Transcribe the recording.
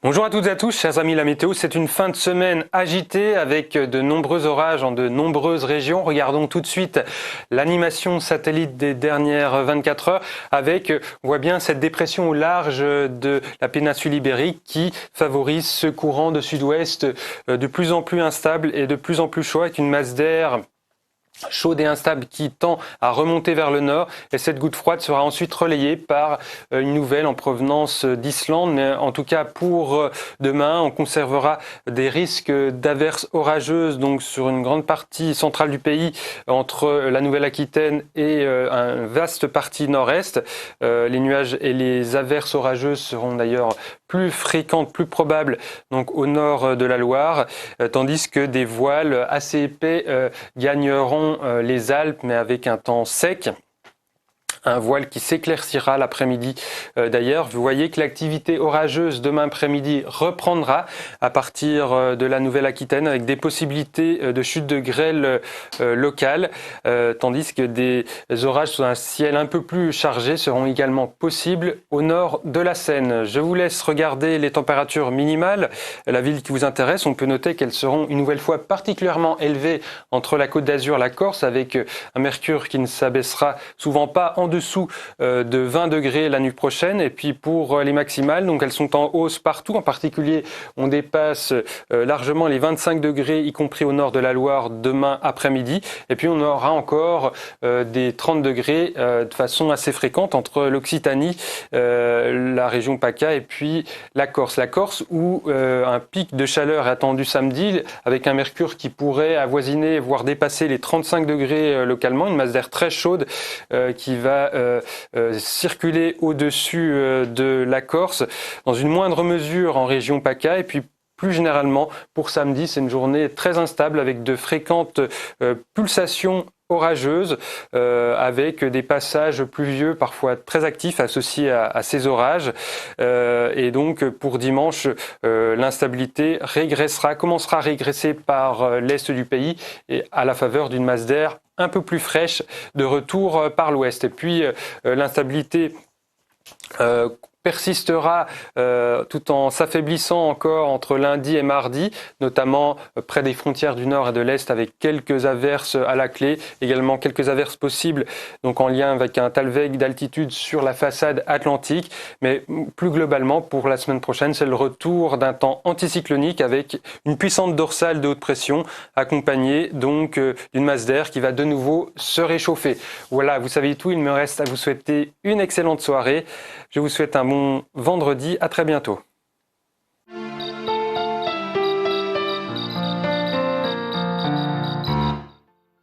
Bonjour à toutes et à tous, chers amis, la météo, c'est une fin de semaine agitée avec de nombreux orages dans de nombreuses régions. Regardons tout de suite l'animation satellite des dernières 24 heures avec, on voit bien cette dépression au large de la péninsule ibérique qui favorise ce courant de sud-ouest de plus en plus instable et de plus en plus chaud avec une masse d'air chaude et instable qui tend à remonter vers le nord, et cette goutte froide sera ensuite relayée par une nouvelle en provenance d'Islande. Mais en tout cas pour demain, on conservera des risques d'averses orageuses donc sur une grande partie centrale du pays, entre la Nouvelle-Aquitaine et une vaste partie nord-est. Les nuages et les averses orageuses seront d'ailleurs plus fréquentes, plus probables donc au nord de la Loire, tandis que des voiles assez épais gagneront les Alpes, mais avec un temps sec. Un voile qui s'éclaircira l'après-midi. D'ailleurs, vous voyez que l'activité orageuse demain après-midi reprendra à partir de la Nouvelle-Aquitaine avec des possibilités de chute de grêle locale, tandis que des orages sous un ciel un peu plus chargé seront également possibles au nord de la Seine. Je vous laisse regarder les températures minimales. La ville qui vous intéresse, on peut noter qu'elles seront une nouvelle fois particulièrement élevées entre la Côte d'Azur et la Corse, avec un mercure qui ne s'abaissera souvent pas en dessous de 20 degrés la nuit prochaine. Et puis pour les maximales, donc elles sont en hausse partout. En particulier, on dépasse largement les 25 degrés, y compris au nord de la Loire demain après-midi. Et puis on aura encore des 30 degrés de façon assez fréquente entre l'Occitanie, la région PACA et puis la Corse. La Corse où un pic de chaleur est attendu samedi avec un mercure qui pourrait avoisiner, voire dépasser les 35 degrés localement. Une masse d'air très chaude qui va circuler au-dessus de la Corse, dans une moindre mesure en région PACA, et puis plus généralement pour samedi, c'est une journée très instable avec de fréquentes pulsations orageuses, avec des passages pluvieux parfois très actifs associés à ces orages. Et donc pour dimanche, l'instabilité commencera à régresser par l'est du pays et à la faveur d'une masse d'air un peu plus fraîche de retour par l'ouest. Et puis l'instabilité persistera tout en s'affaiblissant encore entre lundi et mardi, notamment près des frontières du nord et de l'est, avec quelques averses à la clé, également quelques averses possibles donc en lien avec un talweg d'altitude sur la façade atlantique. Mais plus globalement, pour la semaine prochaine, c'est le retour d'un temps anticyclonique avec une puissante dorsale de haute pression accompagnée donc d'une masse d'air qui va de nouveau se réchauffer. Voilà, vous savez tout, il me reste à vous souhaiter une excellente soirée. Je vous souhaite un bon vendredi, à très bientôt.